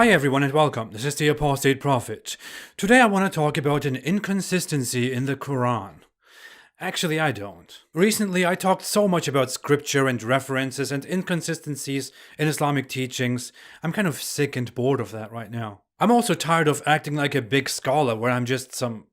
Hi everyone and welcome, this is the Apostate Prophet. Today I want to talk about an inconsistency in the Quran. Actually, I don't. Recently I talked so much about scripture and references and inconsistencies in Islamic teachings, I'm kind of sick and bored of that right now. I'm also tired of acting like a big scholar where I'm just some...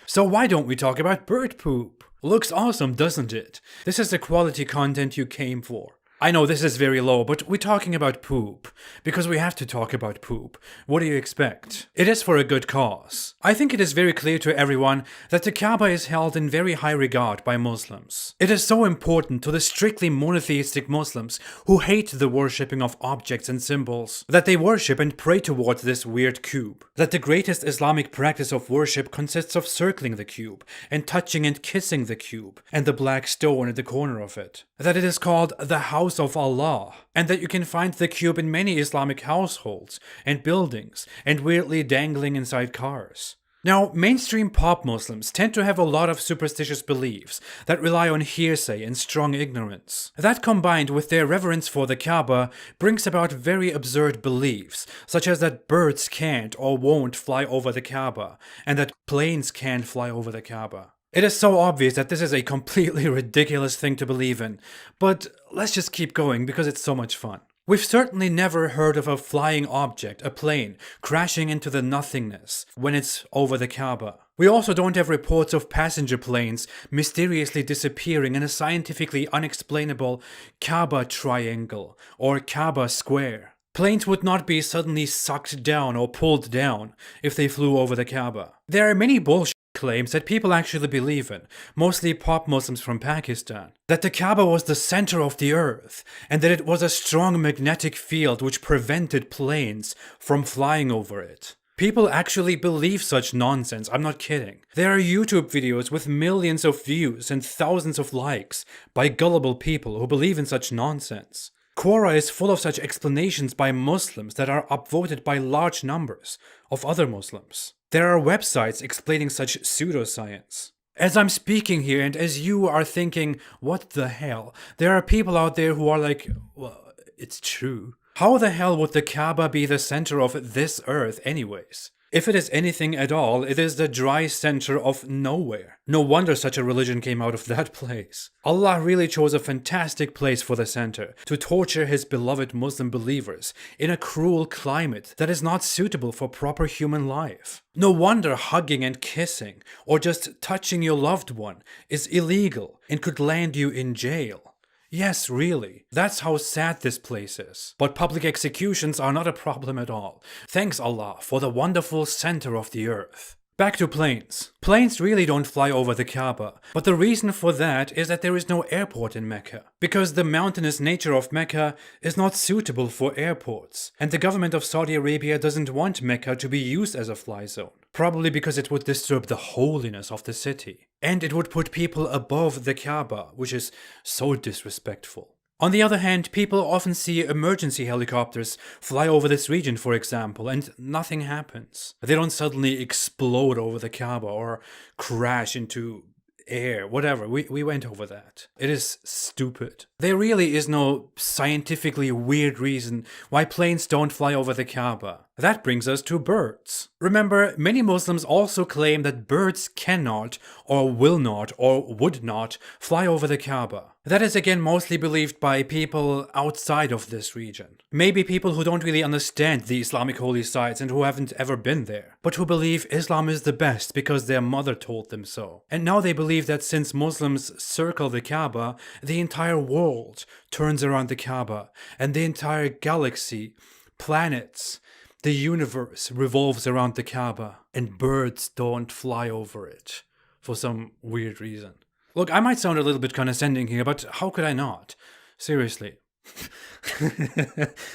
So why don't we talk about bird poop? Looks awesome, doesn't it? This is the quality content you came for. I know this is very low, but we're talking about poop. Because we have to talk about poop. What do you expect? It is for a good cause. I think it is very clear to everyone that the Kaaba is held in very high regard by Muslims. It is so important to the strictly monotheistic Muslims who hate the worshipping of objects and symbols, that they worship and pray towards this weird cube. That the greatest Islamic practice of worship consists of circling the cube, and touching and kissing the cube, and the black stone at the corner of it. That it is called the House of Allah, and that you can find the cube in many Islamic households and buildings and weirdly dangling inside cars. Now, mainstream pop Muslims tend to have a lot of superstitious beliefs that rely on hearsay and strong ignorance. That combined with their reverence for the Kaaba brings about very absurd beliefs, such as that birds can't or won't fly over the Kaaba, and that planes can't fly over the Kaaba. It is so obvious that this is a completely ridiculous thing to believe in, but let's just keep going because it's so much fun. We've certainly never heard of a flying object, a plane, crashing into the nothingness when it's over the Kaaba. We also don't have reports of passenger planes mysteriously disappearing in a scientifically unexplainable Kaaba triangle or Kaaba square. Planes would not be suddenly sucked down or pulled down if they flew over the Kaaba. There are many bullshit claims that people actually believe in, mostly pop Muslims from Pakistan, that the Kaaba was the center of the earth, and that it was a strong magnetic field which prevented planes from flying over it. People actually believe such nonsense, I'm not kidding. There are YouTube videos with millions of views and thousands of likes by gullible people who believe in such nonsense. Quora is full of such explanations by Muslims that are upvoted by large numbers of other Muslims. There are websites explaining such pseudoscience. As I'm speaking here and as you are thinking, what the hell, there are people out there who are like, well, it's true. How the hell would the Kaaba be the center of this earth anyways? If it is anything at all, it is the dry center of nowhere. No wonder such a religion came out of that place. Allah really chose a fantastic place for the center, to torture his beloved Muslim believers in a cruel climate that is not suitable for proper human life. No wonder hugging and kissing, or just touching your loved one, is illegal and could land you in jail. Yes, really. That's how sad this place is. But public executions are not a problem at all. Thanks Allah for the wonderful center of the earth. Back to planes. Planes really don't fly over the Kaaba, but the reason for that is that there is no airport in Mecca. Because the mountainous nature of Mecca is not suitable for airports, and the government of Saudi Arabia doesn't want Mecca to be used as a fly zone. Probably because it would disturb the holiness of the city. And it would put people above the Kaaba, which is so disrespectful. On the other hand, people often see emergency helicopters fly over this region, for example, and nothing happens. They don't suddenly explode over the Kaaba or crash into air, whatever. We went over that. It is stupid. There really is no scientifically weird reason why planes don't fly over the Kaaba. That brings us to birds. Remember, many Muslims also claim that birds cannot, or will not, or would not fly over the Kaaba. That is again mostly believed by people outside of this region. Maybe people who don't really understand the Islamic holy sites and who haven't ever been there, but who believe Islam is the best because their mother told them so. And now they believe that since Muslims circle the Kaaba, the entire world turns around the Kaaba, and the entire galaxy, planets, the universe revolves around the Kaaba, and birds don't fly over it for some weird reason. Look, I might sound a little bit condescending here, but how could I not? Seriously.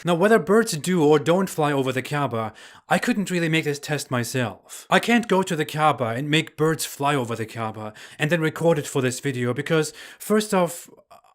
Now, whether birds do or don't fly over the Kaaba, I couldn't really make this test myself. I can't go to the Kaaba and make birds fly over the Kaaba and then record it for this video because, first off,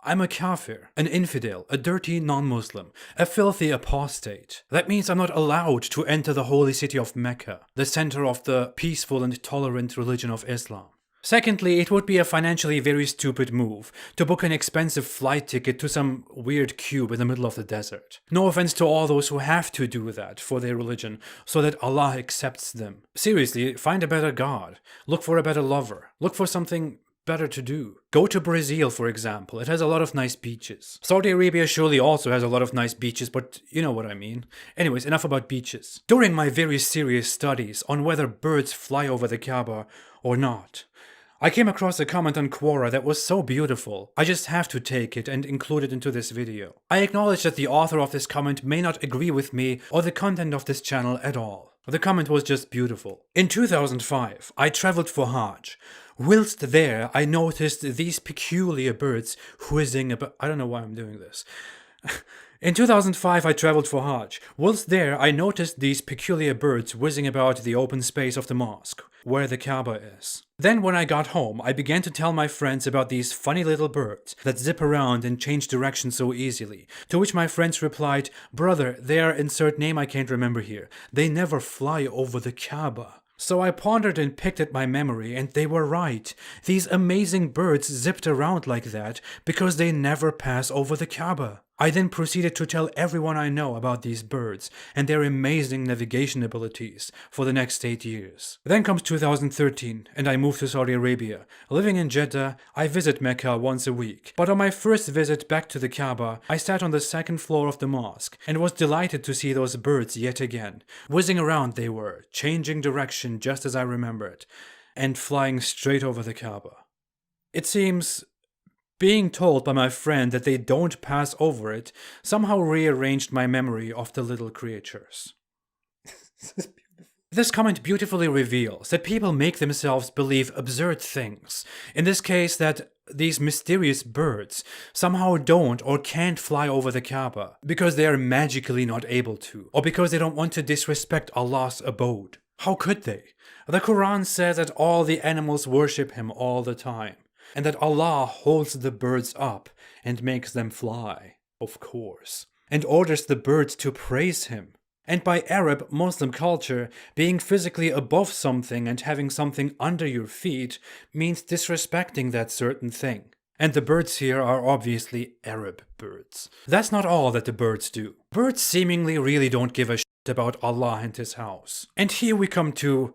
I'm a kafir, an infidel, a dirty non-Muslim, a filthy apostate. That means I'm not allowed to enter the holy city of Mecca, the center of the peaceful and tolerant religion of Islam. Secondly, it would be a financially very stupid move to book an expensive flight ticket to some weird cube in the middle of the desert. No offense to all those who have to do that for their religion so that Allah accepts them. Seriously, find a better God. Look for a better lover. Look for something better to do. Go to Brazil, for example. It has a lot of nice beaches. Saudi Arabia surely also has a lot of nice beaches, but you know what I mean. Anyways, enough about beaches. During my very serious studies on whether birds fly over the Kaaba or not, I came across a comment on Quora that was so beautiful, I just have to take it and include it into this video. I acknowledge that the author of this comment may not agree with me or the content of this channel at all. The comment was just beautiful. In 2005, I traveled for Hajj. Whilst there, I noticed these peculiar birds whizzing about. I don't know why I'm doing this. In 2005, I traveled for Hajj. Whilst there, I noticed these peculiar birds whizzing about the open space of the mosque, where the Kaaba is. Then when I got home, I began to tell my friends about these funny little birds that zip around and change direction so easily, to which my friends replied, "Brother, they are insert name I can't remember here. They never fly over the Kaaba." So I pondered and picked at my memory, and they were right. These amazing birds zipped around like that because they never pass over the Kaaba. I then proceeded to tell everyone I know about these birds and their amazing navigation abilities for the next 8 years. Then comes 2013 and I moved to Saudi Arabia. Living in Jeddah, I visit Mecca once a week. But on my first visit back to the Kaaba, I sat on the second floor of the mosque and was delighted to see those birds yet again. Whizzing around they were, changing direction just as I remembered, and flying straight over the Kaaba. It seems being told by my friend that they don't pass over it somehow rearranged my memory of the little creatures. This comment beautifully reveals that people make themselves believe absurd things. In this case, that these mysterious birds somehow don't or can't fly over the Kaaba because they are magically not able to, or because they don't want to disrespect Allah's abode. How could they? The Quran says that all the animals worship Him all the time, and that Allah holds the birds up and makes them fly, of course, and orders the birds to praise Him. And by Arab Muslim culture, being physically above something and having something under your feet means disrespecting that certain thing. And the birds here are obviously Arab birds. That's not all that the birds do. Birds seemingly really don't give a shit about Allah and His house. And here we come to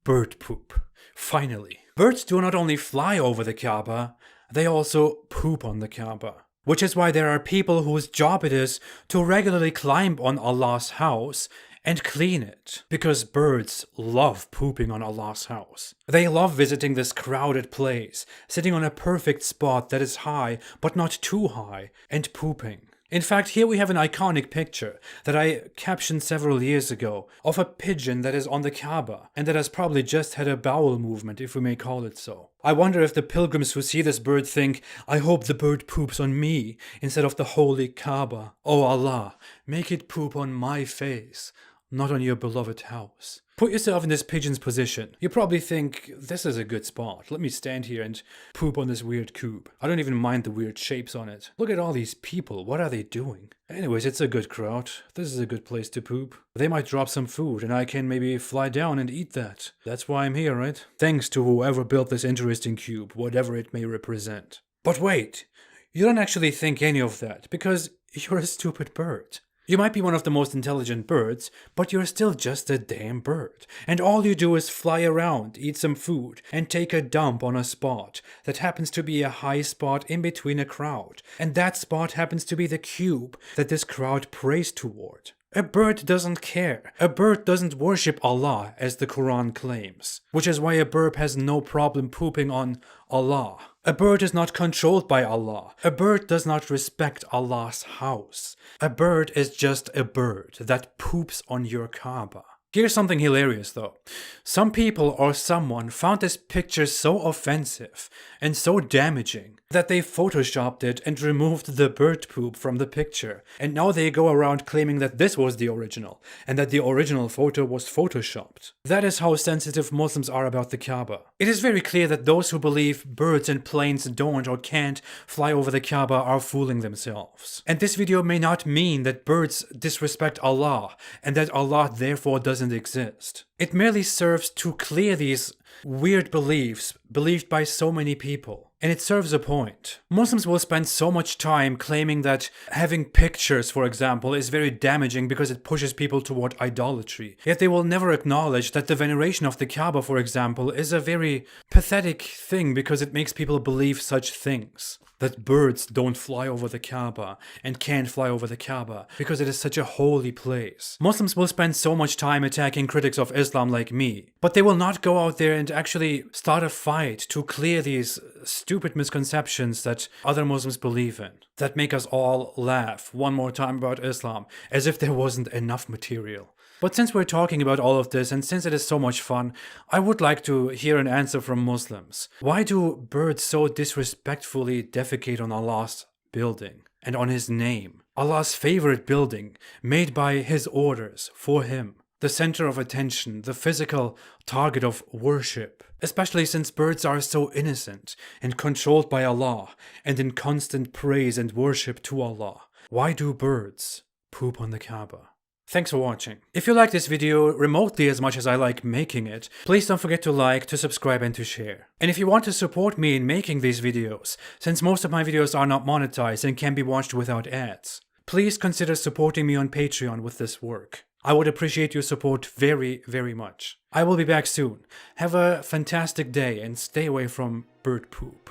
bird poop. Finally. Birds do not only fly over the Kaaba, they also poop on the Kaaba. Which is why there are people whose job it is to regularly climb on Allah's house and clean it. Because birds love pooping on Allah's house. They love visiting this crowded place, sitting on a perfect spot that is high but not too high, and pooping. In fact, here we have an iconic picture that I captioned several years ago of a pigeon that is on the Kaaba and that has probably just had a bowel movement, if we may call it so. I wonder if the pilgrims who see this bird think, "I hope the bird poops on me instead of the holy Kaaba. Oh Allah, make it poop on my face, not on your beloved house." Put yourself in this pigeon's position. You probably think, this is a good spot. Let me stand here and poop on this weird cube. I don't even mind the weird shapes on it. Look at all these people. What are they doing? Anyways, it's a good crowd. This is a good place to poop. They might drop some food and I can maybe fly down and eat that. That's why I'm here, right? Thanks to whoever built this interesting cube, whatever it may represent. But wait, you don't actually think any of that because you're a stupid bird. You might be one of the most intelligent birds, but you're still just a damn bird. And all you do is fly around, eat some food, and take a dump on a spot that happens to be a high spot in between a crowd. And that spot happens to be the cube that this crowd prays toward. A bird doesn't care. A bird doesn't worship Allah as the Quran claims, which is why a bird has no problem pooping on Allah. A bird is not controlled by Allah. A bird does not respect Allah's house. A bird is just a bird that poops on your Kaaba. Here's something hilarious though. Some people or someone found this picture so offensive and so damaging that they photoshopped it and removed the bird poop from the picture. And now they go around claiming that this was the original and that the original photo was photoshopped. That is how sensitive Muslims are about the Kaaba. It is very clear that those who believe birds and planes don't or can't fly over the Kaaba are fooling themselves. And this video may not mean that birds disrespect Allah and that Allah therefore doesn't doesn't exist. It merely serves to clear these weird beliefs believed by so many people. And it serves a point. Muslims will spend so much time claiming that having pictures, for example, is very damaging because it pushes people toward idolatry. Yet they will never acknowledge that the veneration of the Kaaba, for example, is a very pathetic thing because it makes people believe such things. That birds don't fly over the Kaaba and can't fly over the Kaaba because it is such a holy place. Muslims will spend so much time attacking critics of Islam like me, but they will not go out there and actually start a fight to clear these stupid misconceptions that other Muslims believe in, that make us all laugh one more time about Islam, as if there wasn't enough material. But since we're talking about all of this, and since it is so much fun, I would like to hear an answer from Muslims. Why do birds so disrespectfully defecate on Allah's building and on His name? Allah's favorite building, made by His orders for Him. The center of attention, the physical target of worship. Especially since birds are so innocent and controlled by Allah and in constant praise and worship to Allah. Why do birds poop on the Kaaba? Thanks for watching. If you like this video remotely as much as I like making it, please don't forget to like, to subscribe and to share. And if you want to support me in making these videos, since most of my videos are not monetized and can be watched without ads, please consider supporting me on Patreon with this work. I would appreciate your support very, very much. I will be back soon. Have a fantastic day and stay away from bird poop.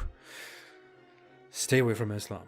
Stay away from Islam.